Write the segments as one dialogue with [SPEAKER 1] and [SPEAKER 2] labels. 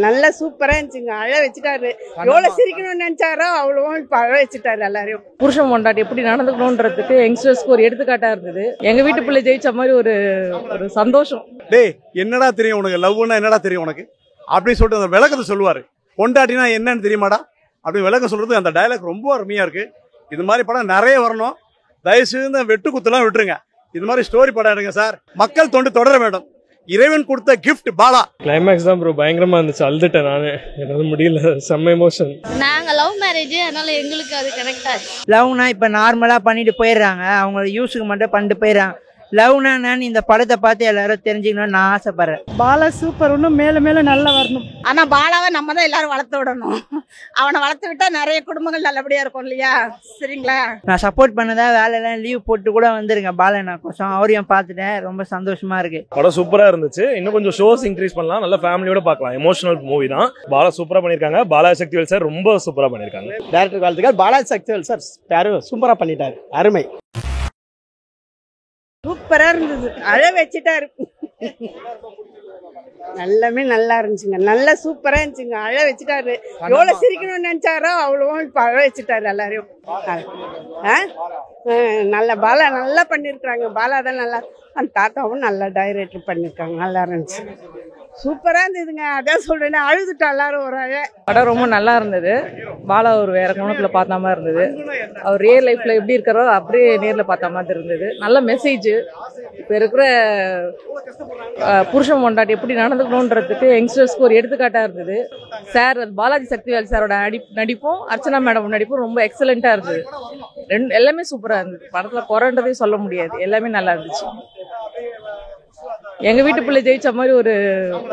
[SPEAKER 1] நல்ல சூப்பரா இருந்துச்சுங்க. அழ வச்சுட்டாரு. எவ்வளவு சிரிக்கணும்னு நினைச்சாரோ அவ்வளவும் இப்ப அழ வச்சுட்டாரு எல்லாரையும்.
[SPEAKER 2] புருஷன் பொண்டாட்டி எப்படி நடந்துக்கணும்ன்றதுக்கு யங்ஸ்டர்ஸ்க்கு ஒரு எடுத்துக்காட்டா இருந்தது. எங்க வீட்டு பிள்ளை ஜெயிச்ச மாதிரி ஒரு சந்தோஷம்.
[SPEAKER 3] டேய் என்னடா தெரியும் உனக்கு, லவ்னா என்னடா தெரியும் உனக்கு அப்படின்னு சொல்லிட்டு அந்த விளக்கத்தை சொல்லுவாரு. பொண்டாட்டினா என்னன்னு தெரியுமாடா அப்படி விளக்கம் சொல்றது. அந்த டயலாக் ரொம்ப அருமையா இருக்கு. இது மாதிரி படம் நிறைய வரணும். தயவுசெய்து இந்த வெட்டு குத்துலாம் விட்டுருங்க. இது மாதிரி ஸ்டோரி படம் எடுங்க சார். மக்கள் தொண்டு தொடர வேண்டும். இறைவன் கொடுத்த கிஃப்ட் பாலா.
[SPEAKER 4] கிளைமேக்ஸ் தான் ப்ரோ பயங்கரமா இருந்துச்சு. அழுதுட்டேன் நானு, என்னால முடியல. செம்ம எமோஷன்.
[SPEAKER 5] நாங்க லவ் மேரேஜ், அதனால எங்களுக்கு அது கரெக்டா.
[SPEAKER 6] லவ்னா இப்ப நார்மலா பண்ணிட்டு போயிடுறாங்க, அவங்க யூஸுக்கு மட்டும் பண்ணிட்டு போயிடுறாங்க. லவ்னா நான் இந்த படத்தை பார்த்து எல்லாரும் தெரிஞ்சுக்கணும்னு நான் ஆசைப்படுறேன்.
[SPEAKER 1] பாலா சூப்பர், இன்னும் மேல மேல நல்லா வரணும்.
[SPEAKER 7] ஆனா பாலாவை நம்ம தான் எல்லாரும் வளர்த்து விடணும். அவனை வளர்த்து விட்டா நிறைய குடும்பங்கள் நல்லபடியா இருக்கும் இல்லையா? சரிங்களா?
[SPEAKER 6] நான் சப்போர்ட் பண்ணதா வேலையெல்லாம் லீவ் போட்டு கூட வந்திருக்கேன் பாலனா கோசம். அவரையும் பார்த்துட்டேன், ரொம்ப சந்தோஷமா இருக்கு.
[SPEAKER 8] படம் சூப்பரா இருந்துச்சு. இன்னும் கொஞ்சம் ஷோஸ் இன்க்ரீஸ் பண்ணலாம், நல்ல ஃபேமிலியோட பார்க்கலாம். எமோஷனல் மூவி தான். பாலா சூப்பரா பண்ணிருக்காங்க. பாலாஜி சக்திவேல் சார் ரொம்ப சூப்பரா பண்ணிருக்காங்க.
[SPEAKER 9] டைரக்டர் வாழ்த்துக்கள். பாலாஜி சக்திவேல் சார் சூப்பரா பண்ணிட்டாரு. அருமை.
[SPEAKER 1] சூப்பரா இருந்தது. அழ வச்சுட்டாரு. எல்லாமே நல்லா இருந்துச்சுங்க. நல்லா சூப்பரா இருந்துச்சுங்க. அழ வச்சுட்டாரு. எவ்வளவு சிரிக்கணும்னு நினைச்சாரோ அவ்வளவும் இப்ப அழ வச்சுட்டாரு எல்லாரையும். நல்ல பாலா நல்லா பண்ணிருக்காங்க. பாலா தான் நல்லா, அந்த தாத்தாவும் நல்லா டைரக்டர் பண்ணிருக்காங்க. நல்லா இருந்துச்சு. சூப்பரா இருந்ததுங்க. அதான் சொல்றேன், அழுதுட்டா எல்லாரும் ஒரு அழ.
[SPEAKER 2] படம் ரொம்ப நல்லா இருந்தது. பாலா ஒரு வேற கோணத்துல பார்த்த மாதிரி இருந்தது. அவர் ரியல் லைஃப்ல எப்படி இருக்கிறோ அப்படியே நேர்ல பார்த்த மாதிரி இருந்தது. நல்ல மெசேஜ். இப்ப இருக்கிற புருஷன் பொண்டாட்டி எப்படி நடந்துக்கணும்ன்றதுக்கு யங்ஸ்டர்ஸ்க்கு ஒரு எடுத்துக்காட்டா இருந்தது. சார் பாலாஜி சக்திவேல் சாரோட நடிப்பும் அர்ச்சனா மேடம் நடிப்பும் ரொம்ப எக்ஸலண்டா இருந்தது. எல்லாமே சூப்பரா இருந்தது. படத்துல குறைன்றதே சொல்ல முடியாது. எல்லாமே நல்லா இருந்துச்சு. எங்க வீட்டு பிள்ளை ஜெயிச்ச மாதிரி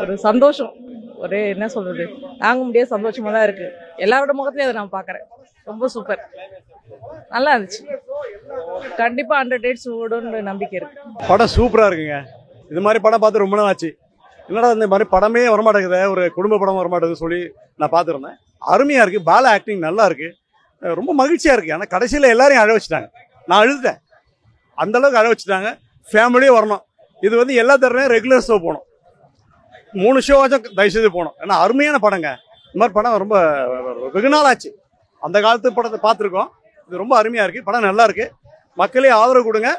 [SPEAKER 2] ஒரு சந்தோஷம். ஒரே என்ன சொல்றது, தாங்க முடியாத சந்தோஷமா தான் இருக்கு. எல்லாரோட முகத்திலயும் அதை நான் பாக்குறேன். ரொம்ப சூப்பர், நல்லா இருந்துச்சு. கண்டிப்பா 100 dates ஓடும்னு நம்பிக்கை இருக்கு.
[SPEAKER 3] படம் சூப்பரா இருக்குங்க. இது மாதிரி படம் பார்த்து ரொம்ப நாள் ஆச்சு. என்னடா இந்த மாதிரி படமே வரமாட்டேங்குது, ஒரு குடும்ப படம் வரமாட்டேங்குது சொல்லி நான் பார்த்துருந்தேன். அருமையா இருக்கு. பாலா ஆக்டிங் நல்லா இருக்கு. ரொம்ப மகிழ்ச்சியா இருக்கு. ஆனால் கடைசியில் எல்லாரையும் அழ வச்சுட்டாங்க. நான் அழுதுட்டேன். அந்த அளவுக்கு அழ வச்சுட்டாங்க. ஃபேமிலியே வரணும். இது வந்து எல்லா தடவையும் ரெகுலர் ஷோ போகணும். 3 ஷோ ஆச்சும் தயவுசெய்து போகணும். ஏன்னா அருமையான படங்க. இந்த மாதிரி படம் ரொம்ப வெகு நாள் ஆச்சு. அந்த காலத்து படத்தை பார்த்துருக்கோம். இது ரொம்ப அருமையாக இருக்குது. படம் நல்லா இருக்குது. மக்களே ஆதரவு கொடுங்க.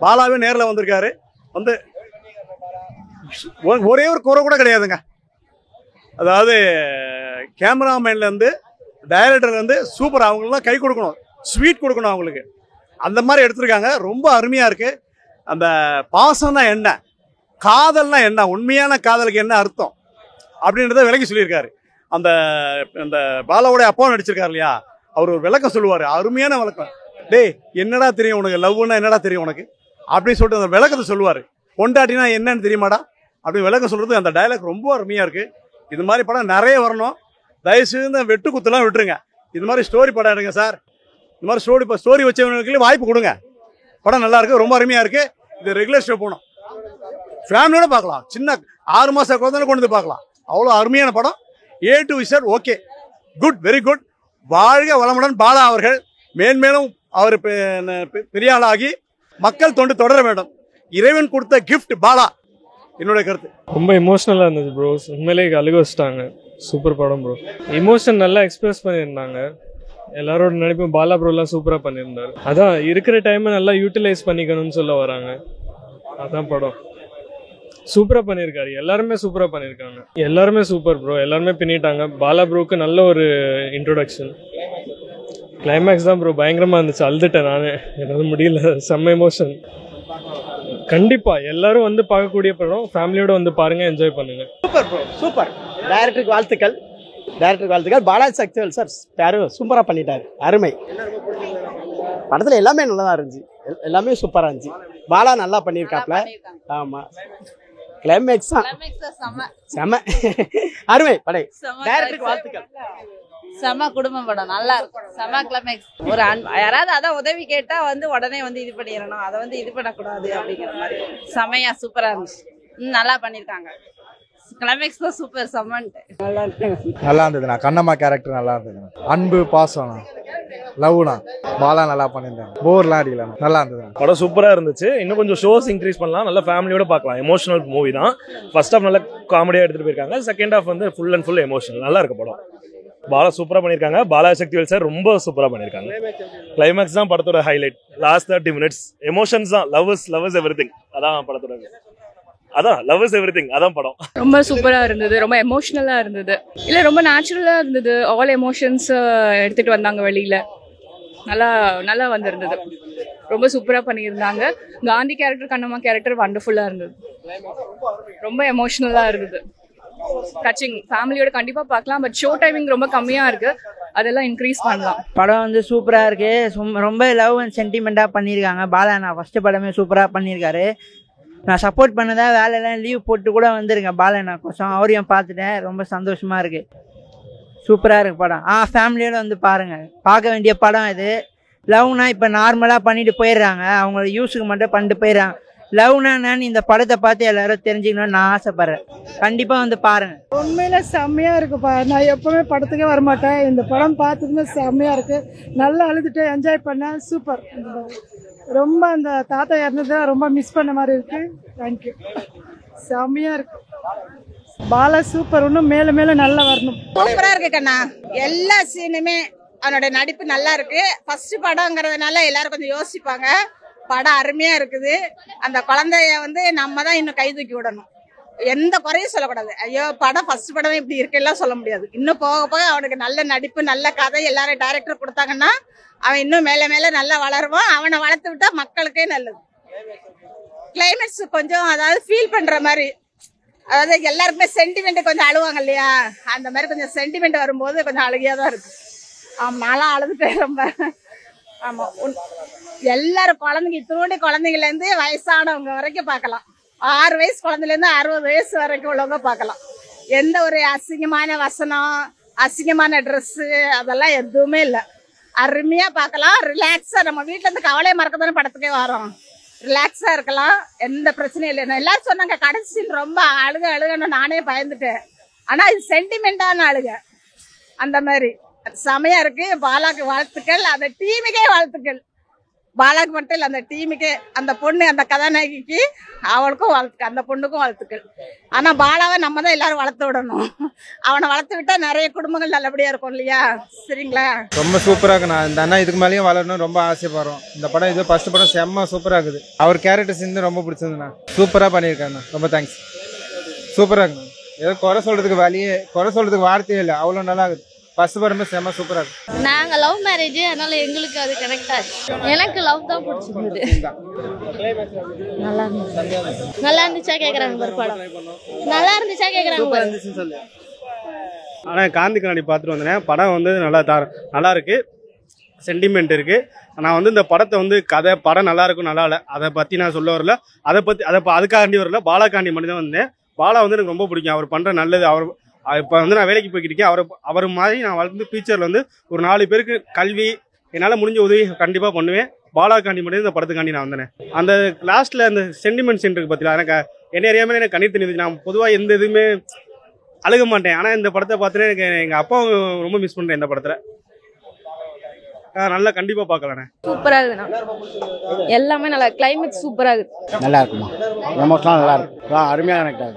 [SPEAKER 3] பாலாவே நேரில் வந்திருக்காரு. வந்து ஒரே ஒரு குறை கூட கிடையாதுங்க. அதாவது கேமராமேன்லேருந்து டைரக்டர்லேருந்து சூப்பர். அவங்களெலாம் கை கொடுக்கணும், ஸ்வீட் கொடுக்கணும் அவங்களுக்கு. அந்த மாதிரி எடுத்திருக்காங்க. ரொம்ப அருமையாக இருக்குது. அந்த பாசம்னா என்ன, காதல்னா என்ன, உண்மையான காதலுக்கு என்ன அர்த்தம் அப்படின்றத விளக்கி சொல்லியிருக்காரு. அந்த பாலாவோட அப்பா நடிச்சிருக்காரு இல்லையா, அவர் ஒரு விளக்கம் சொல்லுவார். அருமையான விளக்கம். டேய் என்னடா தெரியும் உனக்கு, லவ்னா என்னடா தெரியும் உனக்கு அப்படின்னு சொல்லிட்டு அந்த விளக்கத்தை சொல்லுவார். பொண்டாட்டினா என்னன்னு தெரியுமாடா அப்படி விளக்கம் சொல்றது. அந்த டயலாக் ரொம்ப அருமையா இருக்கு. இது மாதிரி படம் நிறைய வரணும். தயவுசெய்து இந்த வெட்டு குத்துலாம் விட்டுருங்க. இது மாதிரி ஸ்டோரி படம் எடுங்க சார். இந்த மாதிரி ஸ்டோரி வச்சவங்களுக்கு வாய்ப்பு கொடுங்க. படம் நல்லா இருக்கு, ரொம்ப அருமையா இருக்கு. இது ரெகுலர் ஷோ போகணும். ஃபேமிலியோட பார்க்கலாம். சின்ன 6 மாச குழந்தை கொண்டு வந்து பார்க்கலாம். அவ்வளோ அருமையான படம். A to Z okay, good, very good. வாழ்க வளமுடன் பாலா அவர்கள் மேன்மேலும் அவர் பெரிய ஆளாகி மக்கள் தொண்டு தொடர வேண்டும். இறைவன் கொடுத்த கிஃப்ட் பாலா. என்னோட கருத்து.
[SPEAKER 4] ரொம்ப எமோஷனலா இருந்தது ப்ரோ. உண்மையிலேயே அழுக வச்சிட்டாங்க. சூப்பர் படம் ப்ரோ. எமோஷன் நல்லா எக்ஸ்பிரஸ் பண்ணியிருந்தாங்க. எல்லாரோட நடிப்பும் பாலா ப்ரோலாம் சூப்பராக பண்ணியிருந்தாரு. அதான் இருக்கிற டைமை நல்லா யூட்டிலைஸ் பண்ணிக்கணும்னு சொல்ல வராங்க. அதான் படம் சூப்பராக பண்ணியிருக்காரு. எல்லாருமே சூப்பராக பண்ணியிருக்காங்க. எல்லாருமே சூப்பர் ப்ரோ. எல்லாருமே பின்னிட்டாங்க. பாலா ப்ரோக்கு நல்ல ஒரு இன்ட்ரோடக்ஷன். கிளைமேக்ஸ் தான் ப்ரோ பயங்கரமாக இருந்துச்சு. அழுதுட்டேன் நானு, என்னால முடியல. செம்ம எமோஷன். கண்டிப்பா எல்லாரும் வந்து பார்க்கக்கூடிய படம். ஃபேமிலியோட வந்து பாருங்க, என்ஜாய் பண்ணுங்க.
[SPEAKER 9] Super bro, super. டைரக்டருக்கு வாழ்த்துக்கள். பாலாஜி சக்திவேல் சார் சூப்பரா பண்ணிட்டாரு. அருமை. படத்துல எல்லாமே நல்லா தான் இருந்துச்சு. எல்லாமே சூப்பரா இருந்துச்சு. பாலா நல்லா பண்ணியிருக்காப்ல. ஆமா, கிளைமேக்ஸ் தான் செம அருமை. படை டைரக்டருக்கு வாழ்த்துக்கள்.
[SPEAKER 5] செம குடும்ப படம், நல்லா இருக்கும். செம கிளைமேக்ஸ். ஒரு யாராவது அதான் உதவி கேட்டா வந்து உடனே வந்து இது பண்ணிடணும், அதை வந்து இது பண்ணக்கூடாது அப்படிங்கிற மாதிரி செமையா சூப்பரா இருந்துச்சு. நல்லா பண்ணிருக்காங்க. கிளைமேக்ஸ் தான் சூப்பர் செம்மன்ட்டு.
[SPEAKER 10] நல்லா இருந்ததுண்ணா. கண்ணம்மா கேரக்டர் நல்லா இருந்ததுண்ணா. அன்பு பாசம்ண்ணா, லவ்ண்ணா. பாலா நல்லா பண்ணியிருந்தாங்க. போர்லாம் அடிக்கல, நல்லா இருந்ததுண்ணா.
[SPEAKER 8] படம் சூப்பராக இருந்துச்சு. இன்னும் கொஞ்சம் ஷோஸ் இன்க்ரீஸ் பண்ணலாம். நல்லா ஃபேமிலியோட பார்க்கலாம். எமோஷனல் மூவி தான். ஃபர்ஸ்ட் ஹாஃப் நல்லா காமெடியாக எடுத்துகிட்டு போயிருக்காங்க. செகண்ட் ஹாஃப் வந்து ஃபுல் அண்ட் ஃபுல் எமோஷனல். நல்லா இருக்கு படம். பாலா சூப்பராக பண்ணியிருக்காங்க. பாலா சக்திவேல் சார் ரொம்ப சூப்பராக பண்ணியிருக்காங்க. கிளைமேக்ஸ் தான் படத்தோட ஹைலைட். லாஸ்ட் 30 minutes எமோஷன்ஸ் தான். Love is everything. அதான் படத்தோட, அதான் லவ் இஸ் எவ்ரிதிங். அதான் படம்.
[SPEAKER 2] ரொம்ப சூப்பராக இருந்தது. ரொம்ப எமோஷ்னலாக இருந்தது. இல்லை, ரொம்ப நேச்சுரலாக இருந்தது. ஆல் எமோஷன்ஸ் எடுத்துகிட்டு வந்தாங்க வெளியில். நல்லா நல்லா வந்திருந்தது. ரொம்ப சூப்பராக பண்ணியிருந்தாங்க. காந்தி கேரக்டர், கண்ணம்மா கேரக்டர் வண்டர்ஃபுல்லாக இருந்தது. ரொம்ப எமோஷ்னலாக இருந்தது. டச்சிங். ஃபேமிலியோட கண்டிப்பாக பார்க்கலாம். பட் ஷோ டைமிங் ரொம்ப கம்மியாக இருக்குது. அதெல்லாம் இன்க்ரீஸ் பண்ணலாம்.
[SPEAKER 6] படம் வந்து சூப்பராக இருக்குது. ரொம்ப லவ் அண்ட் சென்டிமெண்ட்டாக பண்ணியிருக்காங்க. பாலா நான் ஃபஸ்ட்டு படமே சூப்பராக பண்ணியிருக்காரு. நான் சப்போர்ட் பண்ணதா வேலையெல்லாம் லீவ் போட்டு கூட வந்திருக்கேன் பாலனா கோசம். அவரையும் பார்த்துட்டேன். ரொம்ப சந்தோஷமாக இருக்குது. சூப்பராக இருக்குது படம். ஃபேமிலியோட வந்து பாருங்கள். பார்க்க வேண்டிய படம் இது. லவ்னா இப்போ நார்மலாக பண்ணிட்டு போயிடுறாங்க. அவங்க யூஸுக்கு மட்டும் பண்ணிட்டு போயிடுறாங்க. லவ்னா நான் இந்த படத்தை பார்த்து எல்லாரும் தெரிஞ்சுக்கணும்னு நான் ஆசைப்பட்றேன். கண்டிப்பாக வந்து பாருங்கள்.
[SPEAKER 1] உண்மையில செம்மையாக இருக்குப்பா. நான் எப்போவுமே படத்துக்கே வரமாட்டேன். இந்த படம் பார்த்ததுமே செம்மையாக இருக்குது. நல்லா அழுதுட்டு என்ஜாய் பண்ணேன். சூப்பர். ரொம்ப அந்த தாத்தா இறந்ததை ரொம்ப மிஸ் பண்ண மாதிரி இருக்குது. தேங்க்யூ. செம்மையாக இருக்கு. பாலா சூப்பர். இன்னும் மேலே மேலே நல்லா வரணும்.
[SPEAKER 7] சூப்பரா இருக்கு கண்ணா. எல்லா சீனுமே அவனோட நடிப்பு நல்லா இருக்கு. ஃபர்ஸ்ட் படம்ங்கிறதுனால எல்லாரும் கொஞ்சம் யோசிப்பாங்க. படம் அருமையா இருக்குது. அந்த குழந்தைய வந்து நம்ம தான் இன்னும் கை தூக்கி விடணும். எந்த குறையும் சொல்லக்கூடாது. ஐயோ படம் ஃபர்ஸ்ட் படமே இப்படி இருக்கெல்லாம் சொல்ல முடியாது. இன்னும் போக போக அவனுக்கு நல்ல நடிப்பு, நல்ல கதை எல்லாரும் டைரக்டர் கொடுத்தாங்கன்னா அவன் இன்னும் மேல மேல நல்லா வளருவான். அவனை வளர்த்து விட்டா மக்களுக்கே நல்லது. கிளைமேக்ஸ் கொஞ்சம் அதாவது ஃபீல் பண்ற மாதிரி, அதாவது எல்லாருக்குமே சென்டிமெண்ட் கொஞ்சம் அழுவாங்க இல்லையா, அந்த மாதிரி கொஞ்சம் சென்டிமெண்ட் வரும்போது கொஞ்சம் அழுகியா தான் இருக்கு. நான்லாம் அழுதுட்டேன் ரொம்ப. ஆமா, எல்லாரும் குழந்தைங்க, இத்தனோண்டி குழந்தைங்கல இருந்து வயசானவங்க வரைக்கும் பார்க்கலாம். 6 வயசு குழந்தைல இருந்து 60 வயசு வரைக்கும் உள்ளவங்க பார்க்கலாம். எந்த ஒரு அசிங்கமான வசனம், அசிங்கமான ட்ரெஸ் அதெல்லாம் எதுவுமே இல்லை. அருமையா பார்க்கலாம். ரிலாக்ஸா நம்ம வீட்டுல இருந்து கவலையை மறக்க தானே படத்துக்கே வரோம். ரிலாக்ஸா இருக்கலாம். எந்த பிரச்சனையும் இல்லை. எல்லாரும் சொன்னாங்க கடைசி ரொம்ப அழுகன்னு நானே பயந்துட்டேன். ஆனா இது சென்டிமெண்டான அழுக. அந்த மாதிரி செமையா இருக்கு. பாலாக்கு வாழ்த்துக்கள். அந்த டீமுக்கே வாழ்த்துக்கள். பாலாக்கு மட்டும் இல்லை, அந்த டீமுக்கே, அந்த பொண்ணு, அந்த கதாநாயகிக்கு அவளுக்கும் வாழ்த்துக்கள், அந்த பொண்ணுக்கும் வாழ்த்துக்கள். ஆனா பாலாவை நம்ம தான் எல்லாரும் வளர்த்து விடணும். அவனை வளர்த்து விட்டா நிறைய குடும்பங்கள் நல்லபடியா இருக்கும் இல்லையா? சரிங்களா?
[SPEAKER 10] ரொம்ப சூப்பராக இருக்குண்ணா. இந்த அண்ணா இதுக்கு மேலேயும் வளரணும் ரொம்ப ஆசைப்படுறோம். இந்த படம் இது ஃபர்ஸ்ட் படம் செம்ம சூப்பராக இருக்குது. அவர் கேரக்டர்ஸ் இன்னும் ரொம்ப பிடிச்சிருந்துண்ணா. சூப்பராக பண்ணியிருக்காருண்ணா. ரொம்ப தேங்க்ஸ். சூப்பராக இருக்குண்ணா. ஏதோ குறை சொல்றதுக்கு வார்த்தையே இல்லை. அவ்வளோ நல்லா இருக்குது. ஃபர்ஸ்ட் படமே செம்ம சூப்பராக இருக்கு.
[SPEAKER 11] நாங்கள் லவ் மேரேஜ், அதனால எங்களுக்கு அது கரெக்டாக இருக்கு. எனக்கு லவ் தான் பிடிச்சிருந்தது. நல்லா இருந்துச்சா கேட்குறாங்க ஒரு படம். நல்லா இருந்துச்சா கேட்குறாங்க.
[SPEAKER 9] ஆனால் காந்தி கண்ணாடி பார்த்துட்டு வந்தேன். படம் வந்து நல்லா இருக்கு. சென்டிமெண்ட் இருக்கு. நான் வந்து இந்த படத்தை வந்து படம் நல்லா இருக்கும் நல்லா இல்லை அதை பற்றி நான் சொல்ல வரல. அதுக்காண்டி வரல, பாலாக்காண்டி மட்டும் தான் வந்தேன். பாலா வந்து எனக்கு ரொம்ப பிடிக்கும். அவர் பண்ணுற நல்லது. இப்போ வந்து நான் வேலைக்கு போய்கிட்டு இருக்கேன். அவர் மாதிரி நான் வளர்ந்து ஃபியூச்சரில் வந்து ஒரு 4 பேருக்கு கல்வி என்னால் முடிஞ்ச உதவி கண்டிப்பாக பண்ணுவேன். பாலாக்காண்டி மட்டும் இந்த படத்துக்காண்டி நான் வந்தேன். அந்த லாஸ்ட்டில் அந்த சென்டிமெண்ட் சீன் இருக்கு பார்த்தீங்களா, எனக்கு என்ன அறியாமல் எனக்கு கண்ணீர் தண்ணி. நான் பொதுவாக எந்த இதுவுமே அழுக மாட்டேன். ஆனால் இந்த படத்தை பார்த்துட்டு எனக்கு எங்கள் அப்பாவும் ரொம்ப மிஸ் பண்ணுறேன் இந்த படத்தில். நல்லா கண்டிப்பாக பார்க்கலாண்ணே.
[SPEAKER 2] சூப்பராக இருக்குண்ணா. எல்லாமே நல்லா. கிளைமேக்ஸ் சூப்பராக இருக்கு.
[SPEAKER 9] நல்லா இருக்குமா? எமோஷனலாக நல்லா இருக்கு. அருமையாக எனக்கு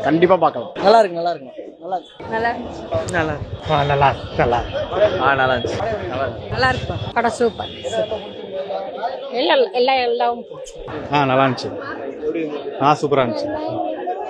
[SPEAKER 9] கண்டிப்பாக பார்க்கலாம்.
[SPEAKER 6] நல்லா இருக்கு. நல்லா இருக்கு. நல்லா
[SPEAKER 2] நல்லா
[SPEAKER 6] நல்லா
[SPEAKER 9] நல்லா நல்லா
[SPEAKER 6] நல்லா இருந்துச்சு.
[SPEAKER 2] நல்லா இருக்குப்பா.
[SPEAKER 11] படம் சூப்பர். எல்லாம்
[SPEAKER 9] நல்லா இருந்துச்சு. சூப்பராக இருந்துச்சு.